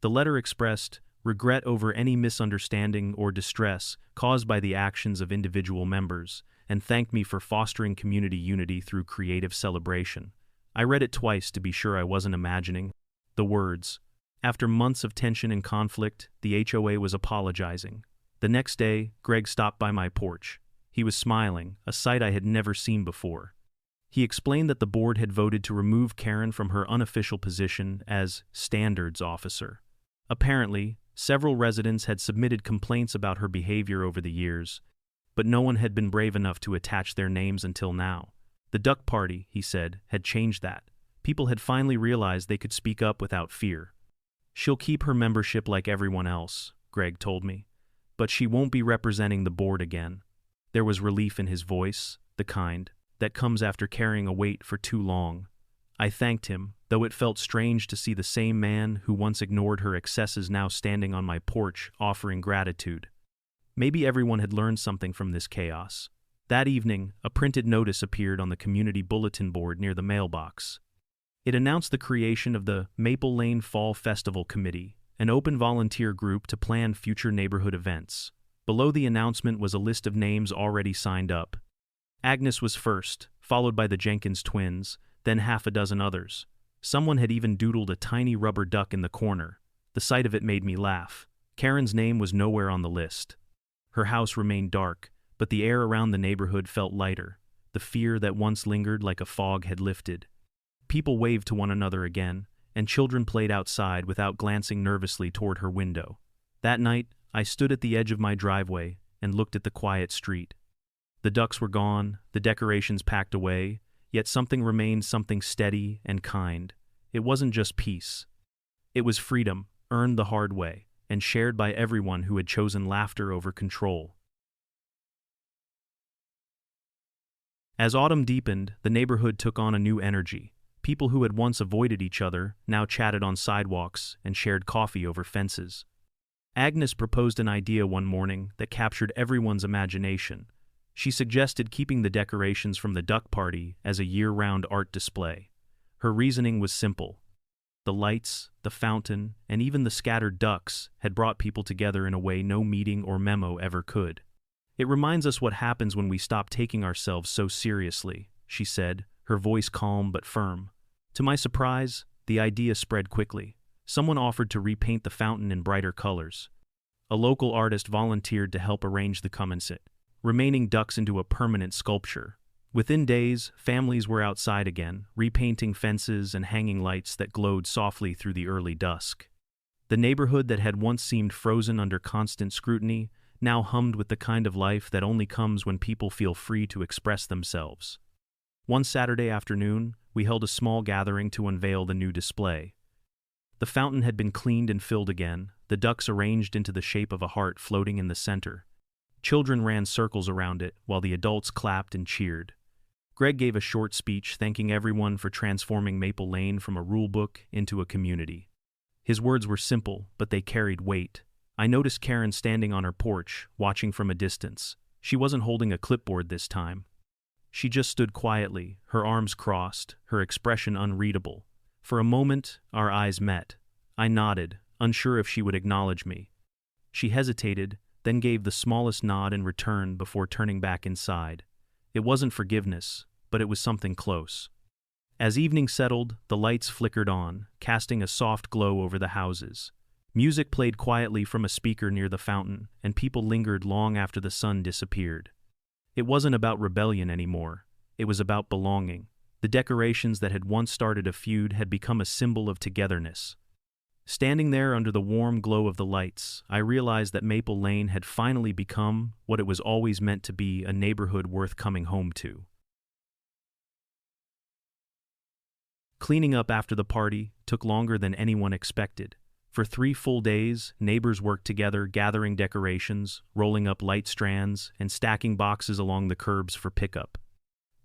The letter expressed regret over any misunderstanding or distress caused by the actions of individual members, and thanked me for fostering community unity through creative celebration. I read it twice to be sure I wasn't imagining the words. After months of tension and conflict, the HOA was apologizing. The next day, Greg stopped by my porch. He was smiling, a sight I had never seen before. He explained that the board had voted to remove Karen from her unofficial position as standards officer. Apparently, several residents had submitted complaints about her behavior over the years, but no one had been brave enough to attach their names until now. The duck party, he said, had changed that. People had finally realized they could speak up without fear. "She'll keep her membership like everyone else," Greg told me, "but she won't be representing the board again." There was relief in his voice, the kind that comes after carrying a weight for too long. I thanked him, though it felt strange to see the same man who once ignored her excesses now standing on my porch offering gratitude. Maybe everyone had learned something from this chaos. That evening, a printed notice appeared on the community bulletin board near the mailbox. It announced the creation of the Maple Lane Fall Festival Committee, an open volunteer group to plan future neighborhood events. Below the announcement was a list of names already signed up. Agnes was first, followed by the Jenkins twins, then half a dozen others. Someone had even doodled a tiny rubber duck in the corner. The sight of it made me laugh. Karen's name was nowhere on the list. Her house remained dark, but the air around the neighborhood felt lighter. The fear that once lingered like a fog had lifted. People waved to one another again, and children played outside without glancing nervously toward her window. That night, I stood at the edge of my driveway and looked at the quiet street. The ducks were gone, the decorations packed away, yet something remained, something steady and kind. It wasn't just peace. It was freedom, earned the hard way, and shared by everyone who had chosen laughter over control. As autumn deepened, the neighborhood took on a new energy. People who had once avoided each other now chatted on sidewalks and shared coffee over fences. Agnes proposed an idea one morning that captured everyone's imagination. She suggested keeping the decorations from the duck party as a year-round art display. Her reasoning was simple. The lights, the fountain, and even the scattered ducks had brought people together in a way no meeting or memo ever could. "It reminds us what happens when we stop taking ourselves so seriously," she said, her voice calm but firm. To my surprise, the idea spread quickly. Someone offered to repaint the fountain in brighter colors. A local artist volunteered to help arrange the remaining ducks into a permanent sculpture. Within days, families were outside again, repainting fences and hanging lights that glowed softly through the early dusk. The neighborhood that had once seemed frozen under constant scrutiny now hummed with the kind of life that only comes when people feel free to express themselves. One Saturday afternoon, we held a small gathering to unveil the new display. The fountain had been cleaned and filled again, the ducks arranged into the shape of a heart floating in the center. Children ran circles around it, while the adults clapped and cheered. Greg gave a short speech thanking everyone for transforming Maple Lane from a rulebook into a community. His words were simple, but they carried weight. I noticed Karen standing on her porch, watching from a distance. She wasn't holding a clipboard this time. She just stood quietly, her arms crossed, her expression unreadable. For a moment, our eyes met. I nodded, unsure if she would acknowledge me. She hesitated, then gave the smallest nod in return before turning back inside. It wasn't forgiveness, but it was something close. As evening settled, the lights flickered on, casting a soft glow over the houses. Music played quietly from a speaker near the fountain, and people lingered long after the sun disappeared. It wasn't about rebellion anymore. It was about belonging. The decorations that had once started a feud had become a symbol of togetherness. Standing there under the warm glow of the lights, I realized that Maple Lane had finally become what it was always meant to be, a neighborhood worth coming home to. Cleaning up after the party took longer than anyone expected. For 3 full days, neighbors worked together, gathering decorations, rolling up light strands, and stacking boxes along the curbs for pickup.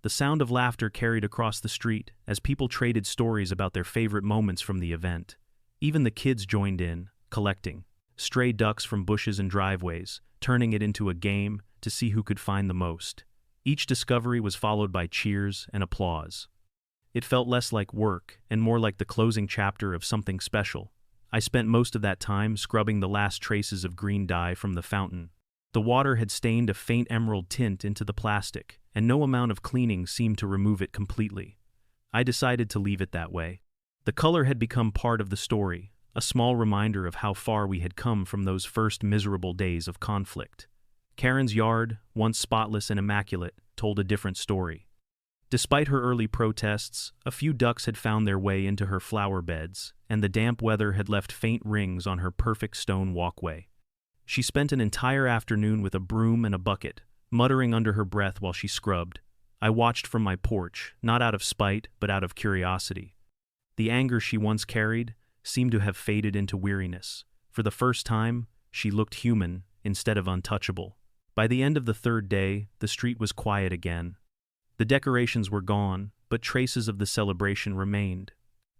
The sound of laughter carried across the street as people traded stories about their favorite moments from the event. Even the kids joined in, collecting stray ducks from bushes and driveways, turning it into a game to see who could find the most. Each discovery was followed by cheers and applause. It felt less like work and more like the closing chapter of something special. I spent most of that time scrubbing the last traces of green dye from the fountain. The water had stained a faint emerald tint into the plastic, and no amount of cleaning seemed to remove it completely. I decided to leave it that way. The color had become part of the story, a small reminder of how far we had come from those first miserable days of conflict. Karen's yard, once spotless and immaculate, told a different story. Despite her early protests, a few ducks had found their way into her flower beds, and the damp weather had left faint rings on her perfect stone walkway. She spent an entire afternoon with a broom and a bucket, muttering under her breath while she scrubbed. I watched from my porch, not out of spite, but out of curiosity. The anger she once carried seemed to have faded into weariness. For the first time, she looked human instead of untouchable. By the end of the 3rd day, the street was quiet again. The decorations were gone, but traces of the celebration remained.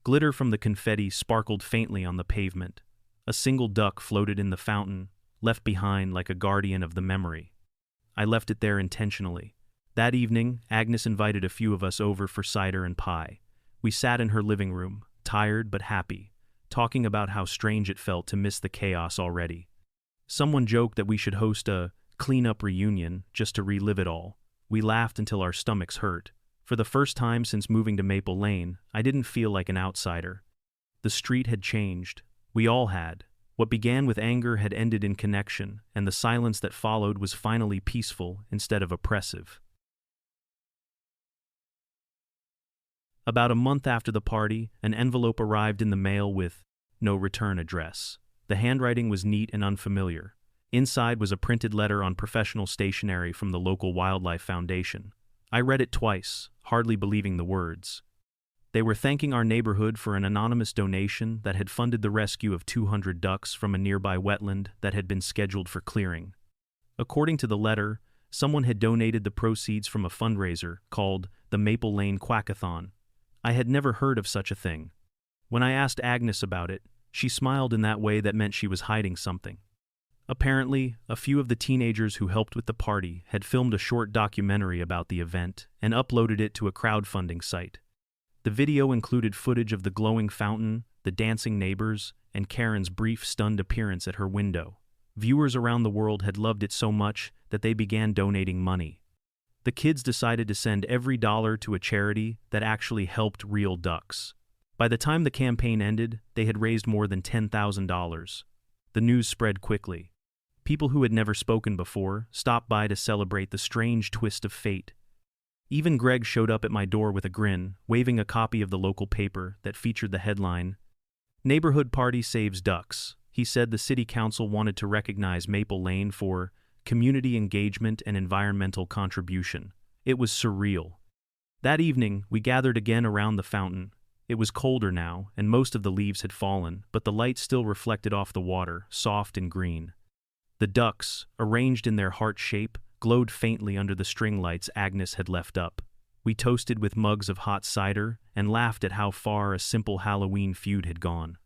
Glitter from the confetti sparkled faintly on the pavement. A single duck floated in the fountain, left behind like a guardian of the memory. I left it there intentionally. That evening, Agnes invited a few of us over for cider and pie. We sat in her living room, tired but happy, talking about how strange it felt to miss the chaos already. Someone joked that we should host a clean-up reunion just to relive it all. We laughed until our stomachs hurt. For the first time since moving to Maple Lane, I didn't feel like an outsider. The street had changed. We all had. What began with anger had ended in connection, and the silence that followed was finally peaceful instead of oppressive. About a month after the party, an envelope arrived in the mail with no return address. The handwriting was neat and unfamiliar. Inside was a printed letter on professional stationery from the local wildlife foundation. I read it twice, hardly believing the words. They were thanking our neighborhood for an anonymous donation that had funded the rescue of 200 ducks from a nearby wetland that had been scheduled for clearing. According to the letter, Someone had donated the proceeds from a fundraiser called the Maple Lane Quackathon. I had never heard of such a thing. When I asked Agnes about it, she smiled in that way that meant she was hiding something. Apparently, a few of the teenagers who helped with the party had filmed a short documentary about the event and uploaded it to a crowdfunding site. The video included footage of the glowing fountain, the dancing neighbors, and Karen's brief stunned appearance at her window. Viewers around the world had loved it so much that they began donating money. The kids decided to send every dollar to a charity that actually helped real ducks. By the time the campaign ended, they had raised more than $10,000. The news spread quickly. People who had never spoken before stopped by to celebrate the strange twist of fate. Even Greg showed up at my door with a grin, waving a copy of the local paper that featured the headline, "Neighborhood Party Saves Ducks." He said the city council wanted to recognize Maple Lane for community engagement and environmental contribution. It was surreal. That evening, we gathered again around the fountain. It was colder now, and most of the leaves had fallen, but the light still reflected off the water, soft and green. The ducks, arranged in their heart shape, glowed faintly under the string lights Agnes had left up. We toasted with mugs of hot cider and laughed at how far a simple Halloween feud had gone.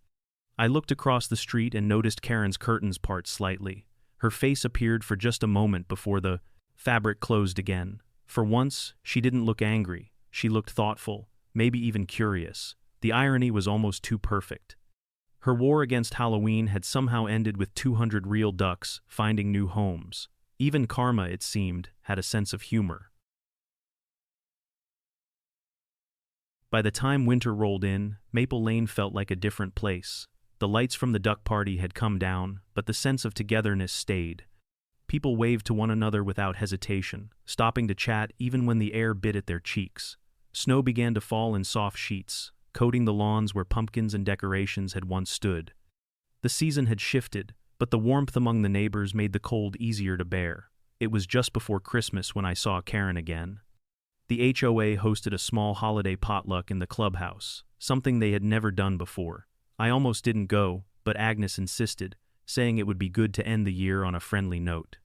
I looked across the street and noticed Karen's curtains part slightly. Her face appeared for just a moment before the fabric closed again. For once, she didn't look angry. She looked thoughtful, maybe even curious. The irony was almost too perfect. Her war against Halloween had somehow ended with 200 real ducks finding new homes. Even karma, it seemed, had a sense of humor. By the time winter rolled in, Maple Lane felt like a different place. The lights from the duck party had come down, but the sense of togetherness stayed. People waved to one another without hesitation, stopping to chat even when the air bit at their cheeks. Snow began to fall in soft sheets, coating the lawns where pumpkins and decorations had once stood. The season had shifted, but the warmth among the neighbors made the cold easier to bear. It was just before Christmas when I saw Karen again. The HOA hosted a small holiday potluck in the clubhouse, something they had never done before. I almost didn't go, but Agnes insisted, saying it would be good to end the year on a friendly note.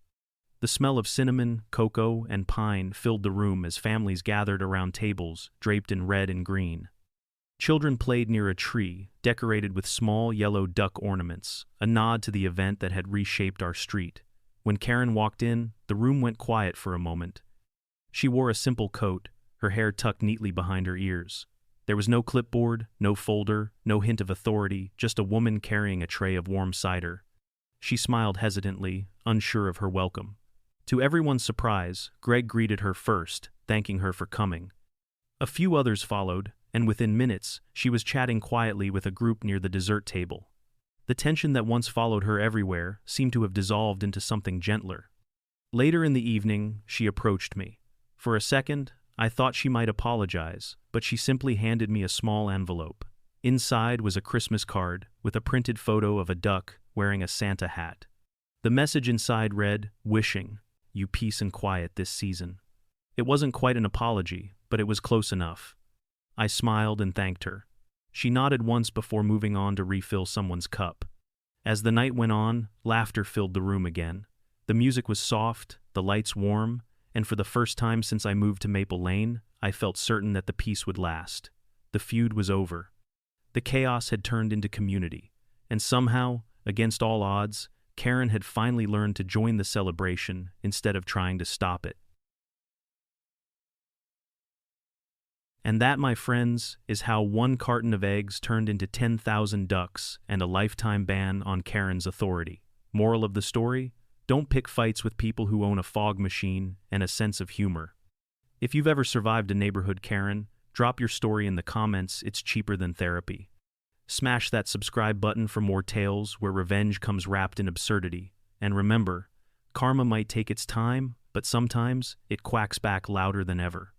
The smell of cinnamon, cocoa, and pine filled the room as families gathered around tables draped in red and green. Children played near a tree, decorated with small yellow duck ornaments, a nod to the event that had reshaped our street. When Karen walked in, the room went quiet for a moment. She wore a simple coat, her hair tucked neatly behind her ears. There was no clipboard, no folder, no hint of authority, just a woman carrying a tray of warm cider. She smiled hesitantly, unsure of her welcome. To everyone's surprise, Greg greeted her first, thanking her for coming. A few others followed, and within minutes, she was chatting quietly with a group near the dessert table. The tension that once followed her everywhere seemed to have dissolved into something gentler. Later in the evening, she approached me. For a second, I thought she might apologize, but she simply handed me a small envelope. Inside was a Christmas card with a printed photo of a duck wearing a Santa hat. The message inside read, "Wishing you peace and quiet this season." It wasn't quite an apology, but it was close enough. I smiled and thanked her. She nodded once before moving on to refill someone's cup. As the night went on, laughter filled the room again. The music was soft, the lights warm, and for the first time since I moved to Maple Lane, I felt certain that the peace would last. The feud was over. The chaos had turned into community, and somehow, against all odds, Karen had finally learned to join the celebration instead of trying to stop it. And that, my friends, is how one carton of eggs turned into 10,000 ducks and a lifetime ban on Karen's authority. Moral of the story? Don't pick fights with people who own a fog machine and a sense of humor. If you've ever survived a neighborhood Karen, drop your story in the comments. It's cheaper than therapy. Smash that subscribe button for more tales where revenge comes wrapped in absurdity. And remember, karma might take its time, but sometimes it quacks back louder than ever.